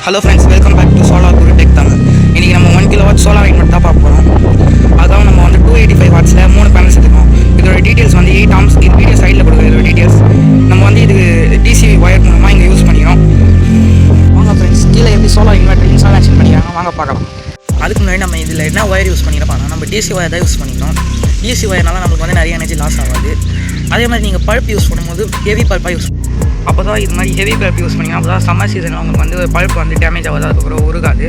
Hello friends, welcome back to Solar Guru Tech Tamil. இன்னைக்கு நம்ம 1 kW solar inverter தான் பார்க்க போறோம். அதாவது நம்ம வந்து 285 வாட்ஸ்ல 3 பேனல்ஸ் எடுத்துக்கோம். இதோட டீடைல்ஸ் வந்து 8 ஆம்ஸ் இந்த வீடியோ சைடுல கொடுக்குற இதோட டீடைல்ஸ். நம்ம வந்து இது DC வயர் மூலமா இங்க யூஸ் பண்ணிக்கிறோம். வாங்க फ्रेंड्स, கீழ எப்படி சோலார் இன்வெர்ட்டர் இன்ஸ்டாலேஷன் பண்ணிருக்காங்க வாங்க பார்க்கலாம். அதுக்கு முன்னாடி நம்ம இதில் என்ன ஒயர் யூஸ் பண்ணிக்கிறோம், நம்ம DC ஒயர் தான் யூஸ் பண்ணிக்கிறோம். DC ஒயர்னால நமக்கு வந்து நிறைய எனர்ஜி லாஸ் ஆகாது. அதே மாதிரி நீங்கள் பல்ப் யூஸ் பண்ணும்போது ஹெவி பல்பாக யூஸ் அப்போ தான் இது மாதிரி ஹெவி பல்ப் யூஸ் பண்ணிங்கன்னா அப்போ தான் சம்மர் சீசனில் உங்களுக்கு வந்து பல்ப் வந்து டேமேஜ் ஆகாது, அதுக்கப்புறம் உருகாது.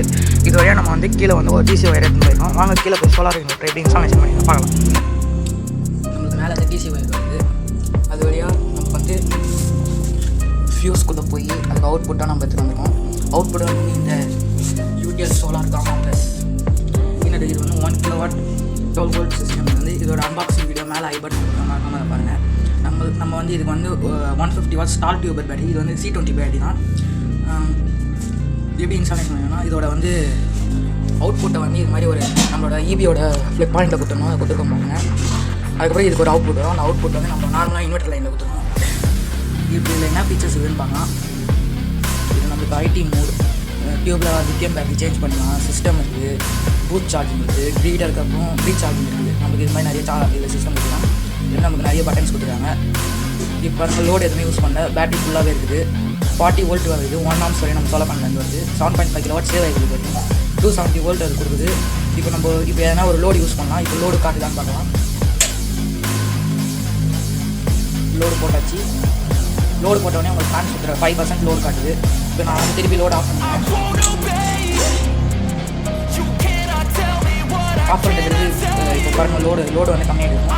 இது வழியாக நம்ம வந்து கீழே வந்து ஒரு DC ஒயர் எடுத்து போயிருக்கோம். வாங்க கீழே போய் சோலார் இன்வெர்ட்டர் எப்படி இன்ஸ்டாலேஷன் பண்ணி பார்க்கலாம். நம்மளுக்கு மேலே அந்த DC ஒயர் வருது, அது வழியாக நம்ம வந்து ஃபியூஸ்குள்ளே போய் அதுக்கு அவுட்புட்டாக நம்ம எடுத்துகிட்டு வந்துருக்கோம். அவுட்புட் வந்து இந்த UTL சோலார் காமா ப்ளஸ் இன்னொரு இது வந்து 1 kW 12 volt சிஸ்டம் வந்து இதோட அன்பாக்சிங் வீடியோ மேலே ஐபட் மறக்காம பாருங்கள். நம்ம வந்து இதுக்கு வந்து 150 வாட்ஸ் ஸ்டார் டியூபர் பேட்டரி, இது வந்து C20 பேட்டரி தான். எப்படி இன்ஸ்டாலேஷன் பண்ணணும்னா இதோட வந்து அவுட்புட்டை வந்து இது மாதிரி ஒரு நம்மளோட EBயோட ஃப்ளிப் பாயிண்ட்டில் கொடுத்துருணும், அதை கொடுத்துருக்கோம் பாருங்க. அதுக்கப்புறம் இதுக்கு ஒரு அவுட்புட் வரும். அந்த அவுட்புட் வந்து நம்ம நார்மலாக இன்வெர்டர் லைனில் கொடுத்துருக்கோம். இப்போ இதில் என்ன ஃபீச்சர்ஸ் இருக்குதுன்னு பார்க்கலாம். இது நம்மளுக்கு IT மோட், டியூப்பில் லித்தியம் பேட்டரி சேஞ்ச் பண்ணலாம், சிஸ்டம் இருக்குது, பூத் சார்ஜிங் இருக்குது, க்ரீடருக்கு அப்புறம் ப்ரீ சார்ஜிங் இருக்குது. நமக்கு இது மாதிரி நிறைய இதில் சிஸ்டம் கொடுக்கலாம். இது நமக்கு நிறைய பட்டன்ஸ் கொடுத்துருக்காங்க. இப்போ நம்ம லோடு எதுவுமே யூஸ் பண்ணல, பேட்டரி ஃபுல்லாகவே இருக்குது. 40 வோல்ட் வருது, 1 ஆம்ஸ் வரையும் நம்ம சோலார் பேனல் வருது. 7.5 kW சேவ் ஆகிருக்கு வருது. 270 வோல்ட் அது கொடுக்குது. இப்போ எதனா ஒரு லோடு யூஸ் பண்ணலாம். இப்போ லோடு காட்டுதான்னு பார்க்கலாம். லோடு போட்டாச்சு. லோடு போட்டோடனே உங்களுக்கு ஃபேன் சுற்றுற 5% லோடு காட்டுது. இப்போ நான் வந்து திருப்பி லோடு ஆஃப் பண்ணுறேன். ஆஃப் பண்ணுறது இப்போ பாருங்கள், லோடு வந்து கம்மியாகிடும்.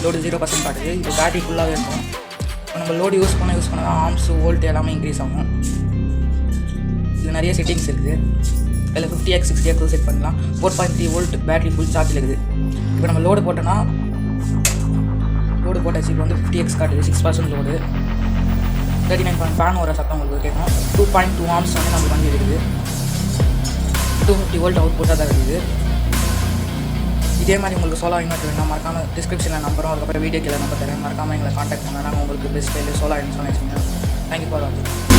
லோடு 0% காட்டுது. இப்போ பேட்டரி ஃபுல்லாகவே இருக்கும். இப்போ நம்ம லோடு யூஸ் பண்ண தான் ஆம்ஸ் வோல்ட் எல்லாமே இன்க்ரீஸ் ஆகும். இது நிறைய செட்டிங்ஸ் இருக்குது. இதில் 50x 60x செட் பண்ணலாம். 4.3 வோல்ட் பேட்டரி ஃபுல் சார்ஜில் இருக்குது. இப்போ நம்ம லோடு போட்டோன்னா லோடு போட்டாச்சு. இப்போ வந்து 50x காட்டுது, 6% லோடு. 39 ஃபேன் வர சத்தம் உங்களுக்கு கேட்கும். 2.2 ஆம்ஸ் வந்து நம்மளுக்கு வந்து இருக்குது. 250 வோல்ட் அவுட்புட்டாக தான் இருக்குது. இதே மாதிரி உங்களுக்கு சோலார் இன்வெர்ட்டர் வேணும் மறக்காமல் டிஸ்கிரிப்ஷனில் நம்பரும் அதுக்கப்புறம் வீடியோ கீழே நம்பர் தரேன். மறக்காமல் எங்களை காண்டாக்ட் பண்ணால் நாங்கள் உங்களுக்கு best solar installation. Thank you for வாட்சிங்.